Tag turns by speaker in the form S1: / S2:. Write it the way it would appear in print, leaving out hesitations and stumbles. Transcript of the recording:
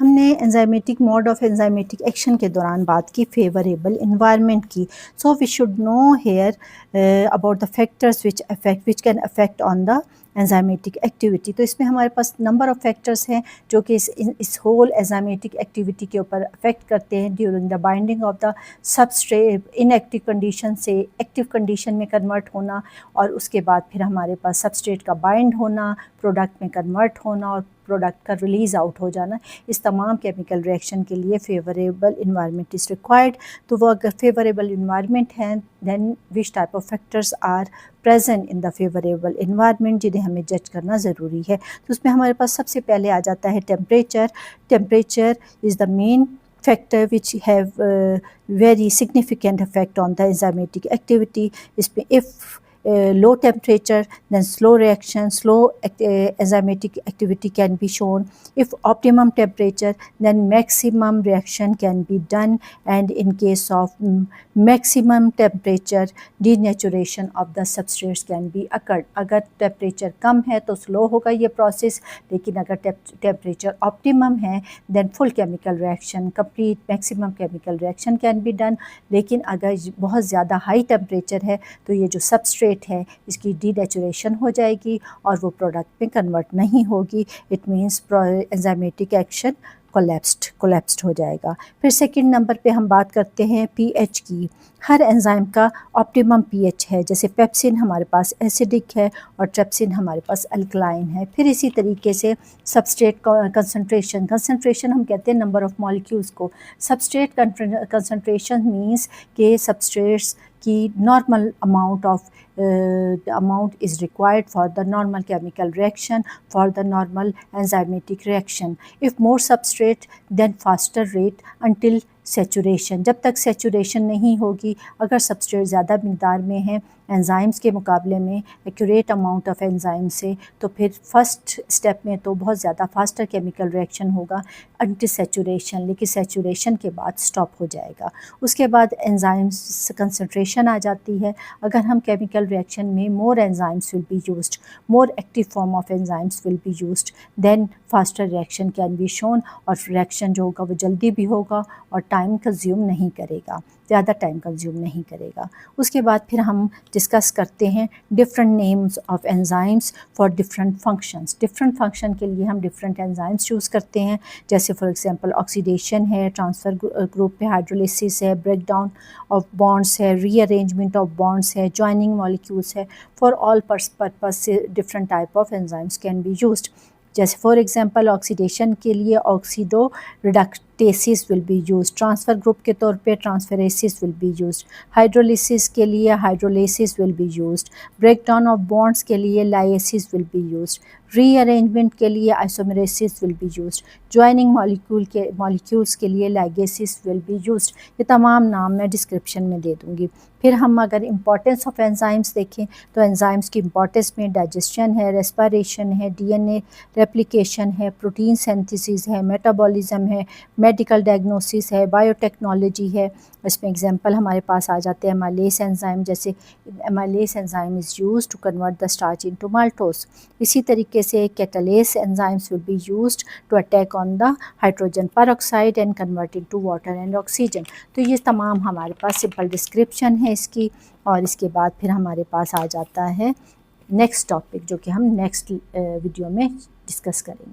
S1: हमने enzymatic mode of enzymatic action के दौरान बात की फेवरेबल इन्वायरमेंट की. So we should know here about the factors which can affect on the enzymatic activity. तो इसमें हमारे पास नंबर ऑफ़ फैक्टर्स हैं जो कि इस होल एंजाइमेटिक एक्टिविटी के ऊपर अफेक्ट करते हैं during the binding of the substrate. Inactive condition से एक्टिव कंडीशन में कन्वर्ट होना और उसके बाद फिर हमारे पास सबस्ट्रेट का बाइंड होना, प्रोडक्ट में कन्वर्ट होना और प्रोडक्ट का रिलीज़ आउट हो जाना. इस तमाम केमिकल रिएक्शन के लिए फेवरेबल इन्वायरमेंट इज़ रिक्वायर्ड. तो वो अगर फेवरेबल इन्वायरमेंट है then which type of factors are present in the favourable environment, जिन्हें हमें जज करना ज़रूरी है. तो उसमें हमारे पास सबसे पहले आ जाता है temperature. Temperature is the main factor which have very significant effect on the enzymatic activity. If low temperature, then slow reaction, slow enzymatic activity can be shown. If optimum temperature, then maximum reaction can be done, and in case of maximum temperature, denaturation of the substrates can be occurred. अगर temperature कम है तो slow होगा ये process, लेकिन अगर temperature optimum है then full chemical reaction, complete maximum chemical reaction can be done. लेकिन अगर बहुत ज़्यादा high temperature है तो ये जो substrate है इसकी डीनेचुरेशन हो जाएगी और वो प्रोडक्ट में कन्वर्ट नहीं होगी. It means enzymatic action collapsed हो जाएगा. फिर सेकंड नंबर पे हम बात करते हैं पीएच की. हर एंजाइम का ऑप्टिमम पीएच है. जैसे पेप्सिन हमारे पास एसिडिक है और ट्रिप्सिन हमारे पास अल्कलाइन है. फिर इसी तरीके से सबस्ट्रेट कंसंट्रेशन हम कहते हैं नंबर ऑफ़ मॉलिक्यूल्स को. सबस्ट्रेट कंसंट्रेशन मीन्स के सबस्ट्रेट्स की normal amount is required for the normal chemical reaction, for the normal enzymatic reaction. If more substrate, then faster rate until saturation. जब तक saturation नहीं होगी, अगर सबस्ट्रेट ज़्यादा मिकदार में है एंजाइम्स के मुकाबले में एक्यूरेट अमाउंट ऑफ एंजाइम से, तो फिर फर्स्ट स्टेप में तो बहुत ज़्यादा फास्टर केमिकल रिएक्शन होगा अंटिल सैचुरेशन, लेकिन सैचुरेशन के बाद स्टॉप हो जाएगा. उसके बाद एंजाइम्स कंसंट्रेशन आ जाती है. अगर हम केमिकल रिएक्शन में more enzymes will be used, more active form of enzymes will be used, then faster reaction can be shown. और रिएक्शन जो होगा वो जल्दी भी होगा और टाइम कंज्यूम नहीं करेगा, ज़्यादा टाइम कंज्यूम नहीं करेगा. उसके बाद फिर हम डिस्कस करते हैं different names of enzymes for different functions. Different function के लिए हम डिफरेंट एंजाइम्स चूज़ करते हैं. जैसे फॉर एग्जांपल ऑक्सीडेशन है, ट्रांसफ़र ग्रुप पे हाइड्रोलिसिस है, ब्रेक डाउन ऑफ बॉन्ड्स है, रीअरेंजमेंट ऑफ बॉन्ड्स है, जॉइनिंग मॉलिक्यूल्स है. फॉर ऑल पर्पस से different type of enzymes can be used. जैसे फॉर एग्जांपल ऑक्सीडेशन के लिए oxidoreductases will be used. Transfer group के तौर पे ट्रांसफरेसिस विल बी यूज्ड. हाइड्रोलिसिस के लिए hydrolysis will be used. Break down of bonds के लिए lyases will be used. Rearrangement के लिए isomerases will be used. Joining molecules के लिए लाइगेसिस विल बी यूज्ड. ये तमाम नाम मैं डिस्क्रिप्शन में दे दूँगी. फिर हम अगर इम्पॉर्टेंस ऑफ एंजाइम्स देखें तो एंजाइम्स की इम्पॉर्टेंस में डाइजेशन है, रेस्पिरेशन है, डीएनए रेप्लिकेशन है, प्रोटीन सिंथेसिस है, मेटाबॉलिज्म है, मेडिकल डायग्नोसिस है, बायोटेक्नोलॉजी है. इसमें एग्जांपल हमारे पास आ जाते हैं एमाइलेज एंजाइम. जैसे amylase enzyme is used to convert the starch into maltose. इसी तरीके से catalase enzymes will be used to attack on the hydrogen peroxide and convert into water and oxygen. तो ये तमाम हमारे पास सिंपल डिस्क्रिप्शन है इसकी. और इसके बाद फिर हमारे पास आ जाता है नेक्स्ट टॉपिक, जो कि हम नेक्स्ट वीडियो में डिस्कस करेंगे.